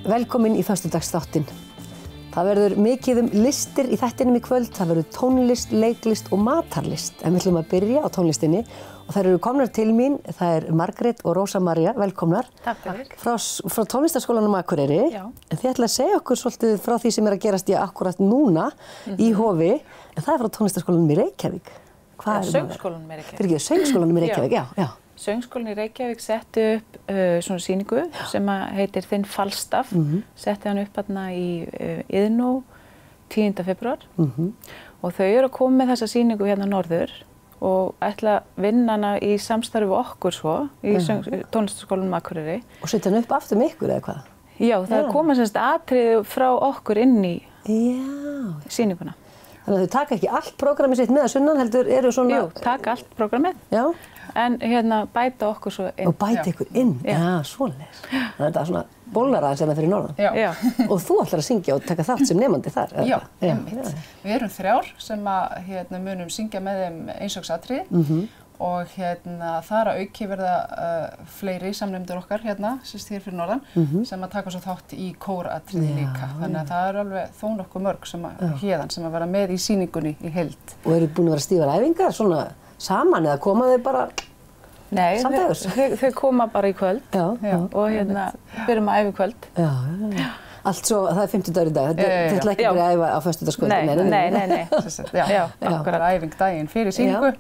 Velkomin í föstudagsþáttinn. Það verður mikið listir í þættinum í kvöld. Það verður tónlist, leiklist og matarlist. En við ætlum að byrja á tónlistinni og þær eru komnar til mín. Það er Margrét og Rósa María, velkomnar. Takk fyrir. Frá tónlistarskólanum Akureyri. Já. En þið ætla að segja okkur svolítið frá því sem er að gerast akkurat núna í Hofi. En það er frá tónlistarskólanum í Reykjavík. Söngskólanum í Reykjavík. Fyrir ekki, söngskólanum í Reykjavík, já. Söngskólinn í Reykjavík setti upp svona sýningu sem heitir Þinn Falstaff. Setti hann upp þarna í Iðnó 10. febrúar. Og þau eru að koma með þessa sýningu hérna norður og ætla að vinna hana í samstarfi við okkur svo í tónlistarskólanum Akureyri. Og setja hann upp aftur með ykkur eða hvað? Já, það koma semst atriði frá okkur inn í sýninguna. Þannig að þau taka ekki allt prógramið sitt með að sunnan, heldur eru svona... Jú, taka allt prógramið. Já. En hérna bæta okkur svo inn. Og bæta ykkur inn? Já, svoleiðis. Þannig að þetta er svona bólaraðan sem er fyrir norðan. Já. Og þú ætlar að syngja og taka þátt sem nemandi þar? Já, einmitt. Við erum 3 sem munum syngja með þeim einsöksatriði og þar að auki verða fleiri samnemendur okkar hérna, sérst hér fyrir norðan, sem að taka svo þátt í kóratriði líka. Þannig að það er alveg þó nokkuð mörg sem héðan sem að vera með í sýningunni í heild. Og eru búin að vera stífar æfingar svona saman eða koma þau bara samdægurs? Nei, þau koma bara í kvöld og byrjum að æfa í kvöld. Já. Allt svo, það er 50 dagur í dag, þetta ætla ekki að byrja að æfa á föstudagskvöldi? Nei. Já, bara æfing daginn fyrir sýningu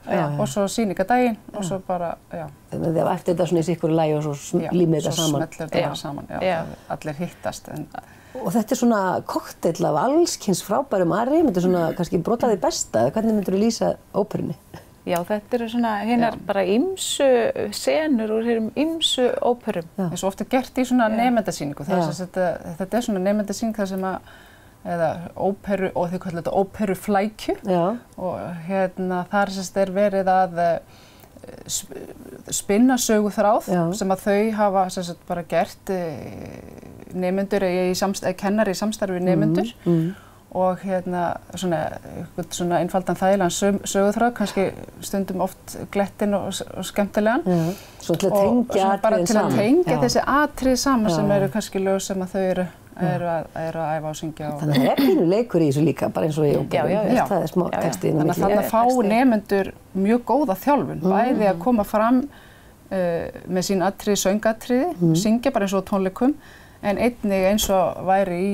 og svo sýningadaginn og svo bara, Þannig að þið hafa eftir þetta svona í sikkur lagi og svo límið þetta saman? Svo smellir þetta bara saman, allir hittast. Og þetta er svona kokteill af alls kyns frábærum arri, þetta er svona kannski brotaði besta, hvernig myndir þú lýsa óperunni? Já, þetta eru svona hinnar bara ýmsu senur úr ýmsu óperum. Eins og oft er gert í svona nemendasýningu. Þetta er svona nemendasýning þar sem eða óperu, og þau kallar þetta óperuflækju. Og þar er verið að spinna söguþráð sem að þau hafa bara gert nemendur eða kennari í samstarfi við nemendur. Og svona einfaldan þægilegan söguþráð, kannski stundum oft glettinn og skemmtilegan. Svo til að tengja atriðin saman. Til að tengja þessi atrið saman sem eru kannski lög sem að þau eru að æfa og syngja. Þannig að það er pínu leikur í þessu líka, bara eins og í óperum. Það er smá texti inn á milli. Þannig að þarna fá nemendur mjög góða þjálfun, bæði að koma fram með sín atriði, söngatriði, syngja bara eins og tónleikum, en einnig eins og væri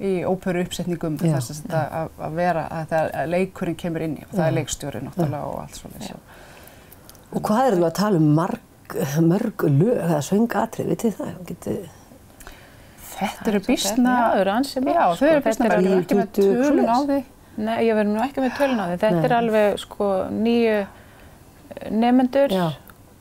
í óperu uppsetningum þess að vera að leikurinn kemur inn í og það er leikstjóri náttúrulega og allt svoleiðis. Og hvað eru að tala mörg lög eða söngatrið, vitið það? Þetta eru býsna, þau eru ansið mörg. Já, þau eru býsna, við erum ekki með tölun á því. Nei, ég verður nú ekki með tölun á því. Þetta er alveg 9 nemendur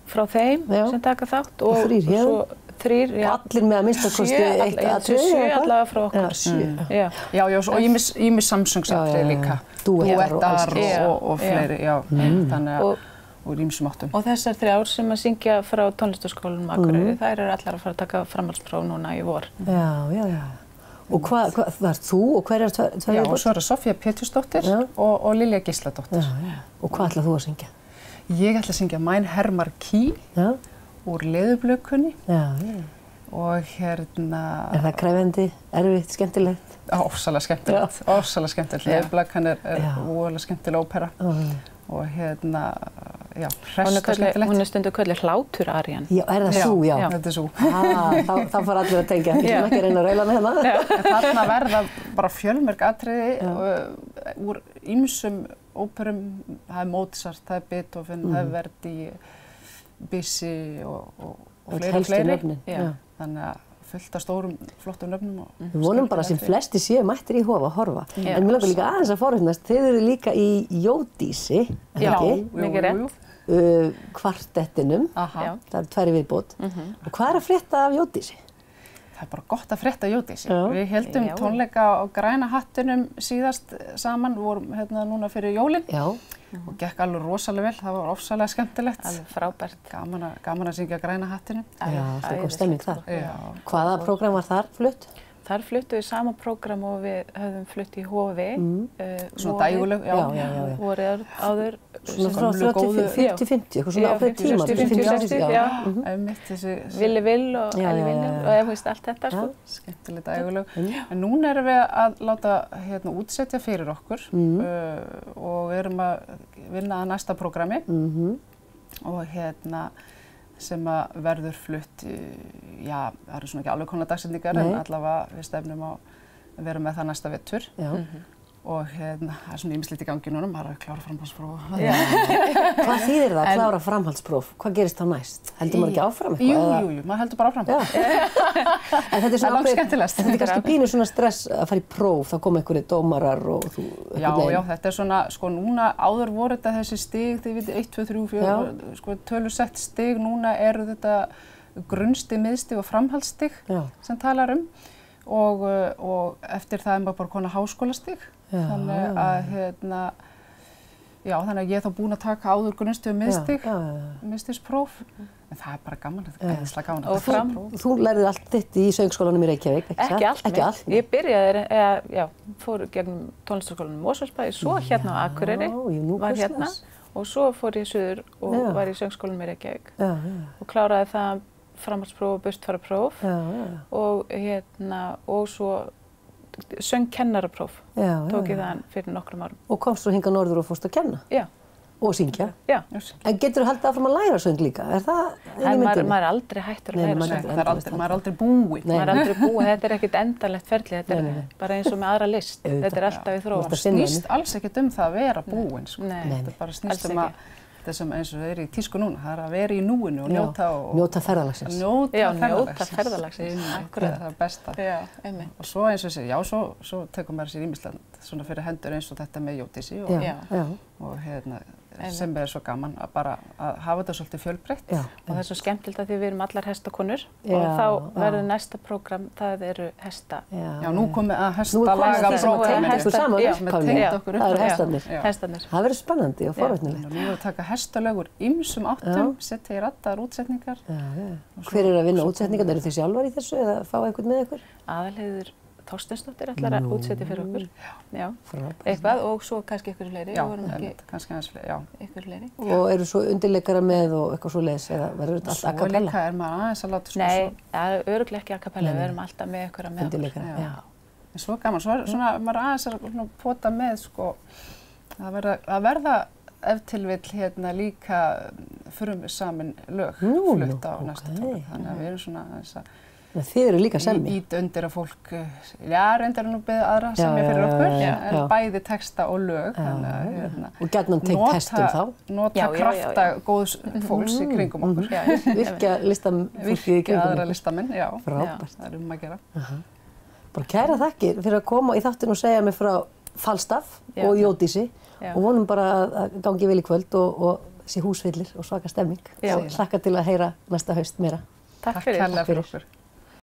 frá þeim sem taka þátt og 3 hér. 3, já. Allir með að minnsta kosti eitt atriði? 7 allavega frá okkur. 7. Já, og ýmis samsöngsatriði líka. Dúettar og fleiri, þannig að úr ýmsum áttum. Og þessar 3 sem að syngja frá tónlistarskólanum Akureyri, þær eru allar að fara að taka framhaldspróf núna í vor. Já. Og hvað var þú og hver er tvær? Já, og svo er það Sofía Pétursdóttir og Lilja Gísladóttir. Og hvað ætlað þú að syngja? Ég ætla að syngja Mein Herr Marquis úr Leðurblökunni. Og Er það krefjandi, erfitt, skemmtilegt? Ofsalega skemmtilegt. Leðurblökan er voðalega skemmtileg ópera. Og hress og skemmtilegt. Hún er stundu kölluð Hlátur-arían. Já, er það sú? Já, þetta er sú. Þá fara allir að tengja, við erum ekki að reyna að raula með hérna. En þarna verða bara fjölmörg atriði úr ýmsum óperum. Það er Mozart, það er Beethoven, það er Verdi, Bizzi og fleiri. Þannig að fullt af stórum, flottum nöfnum. Við vonum bara sem flesti séu mættir í Hof að horfa. En mér langar líka aðeins að forvitnast, þið eru líka í Jódísi, Já, mikið rétt. Kvartettinum, það er 2 viðbót. Og hvað er að frétta af Jódísi? Það er bara gott að frétta Jódísi. Við heldum tónleika á Græna hattinum síðast saman, vorum núna fyrir jólin. Og gekk alveg rosalega vel, það var ofsalega skemmtilegt. Alveg frábært. Gaman að syngja Græna hattinum. Já, það kom stemming þar. Hvaða prógram var þar flutt? Þar fluttum við sama prógram og við höfðum flutt í Hofi. Svona dægulög, já. Vorið áður. Svona frá 40-50, eitthvað svona ákveðið tíma. 50-60, já. Einmitt þessi... Villi Vill og Elli Villi og þú veist allt þetta, sko. Skemmtilegt dægulög. En núna erum við að láta útsetja fyrir okkur og við erum að vinna að næsta prógrami og sem að verður flutt, já, það eru svona ekki alveg konar dagsetningar en allavega við stefnum á að vera með það næsta vetur. Og það er svona ýmislegt í gangi núna, maður er að klára framhaldspróf. Hvað þýðir það að klára framhaldspróf? Hvað gerist þá næst? Heldur maður ekki áfram eitthvað? Jú, maður heldur bara áfram. En þetta er svona skemmtilegast. Þetta er kannski pínu svona stress að fara í próf, þá koma einhverjir dómarar og þú... Já, þetta er svona, sko núna áður voru þetta þessi stig, þið vitið 1, 2, 3, 4, sko tölusett stig, núna eru þetta grunnstig, miðstig og framhaldsstig sem talar og eftir það er maður bara konar háskólastig. Þannig að þannig að ég er þá búin að taka áður grunnstig og miðstig, miðstigspróf. En það er bara gaman, þetta er æðislega gaman að taka próf. Þú lærið allt þitt í söngskólanum í Reykjavík, ekki satt? Ekki allt. Ég byrjaði, fór gegnum tónlistarskólanum í Mosfellsbæ, svo hérna á Akureyri, var hérna. Og svo fór ég suður og var í söngskólanum í Reykjavík. Og kláraði það framhaldspróf og burtfararpróf og svo söngkennarapróf tók ég það fyrir nokkrum árum. Og komst þú hingað norður og fórst að kenna? Já. Og syngja? Já. En getur þú haldið áfram að læra söng líka? Er það inn í myndinni? Maður er aldrei hættur að læra söng. Maður er aldrei búinn. Maður er aldrei búinn, þetta er ekkert endanlegt ferli, þetta er bara eins og með aðra list. Þetta er alltaf í þróun. Það snýst alls ekkert það að vera búinn. Þetta bara snýst að þetta sem eins og það er í tísku núna, það er að vera í núinu og njóta ferðalagsins. Njóta ferðalagsins. Akkurat, það er besta. Og svo eins og þessi, svo tekur maður sér ýmislegt svona fyrir hendur eins og þetta með Jódísi og sem er svo gaman að bara að hafa þetta svolítið fjölbreytt. Og það er svo skemmtilegt að því við erum allar hestakonur og þá verður næsta prógram, það eru hesta. Já, nú komið að hestalaga prógraminu. Það eru hestarnir. Hestarnir. Það verður spennandi og forvitnilegt. Nú erum við að taka hestalögur ýmsum áttum, setja í raddaðar útsetningar. Hver er að vinna útsetningar? Eru þið sjálfar í þessu eða fá einhvern með ykkur? Aðalheiður Þorsteinsdóttir ætlar að útsetja fyrir okkur. Já, eitthvað og svo kannski ykkur fleiri. Já, kannski aðeins fleiri, já. Ykkur fleiri. Og eru svo undirleikara með og eitthvað svo leiðis eða verður þetta allt a cappella? Svo líka er maður aðeins að láta sko. Nei, örugglega ekki a cappella, við erum alltaf með ykkur að með okkur. Undirleikara, já. En svo gaman, svo svona maður aðeins að pota með sko, að verða ef til vill líka frumsamin lög flutt á næsta tónleik. Þannig að við erum svona aðeins að þið eru líka semja. Ít undir að fólk, reyndar nú beðið aðra semja fyrir okkur, en bæði texta og lög. Og gjarnan tengt textum þá. Nota krafta góðs fólks í kringum okkur. Virkja listafólkið í kringum okkur. Virkja aðra listamenn, já. Frábært. Það er að gera. Bara kæra þakkir fyrir að koma í þáttinn og segja mig frá Falstaff og Jódísi og vonum bara að gangi vel í kvöld og sé húsfyllir og svaka stemming. Hlakka til að heyra næsta haust meira. Takk fyrir okkur.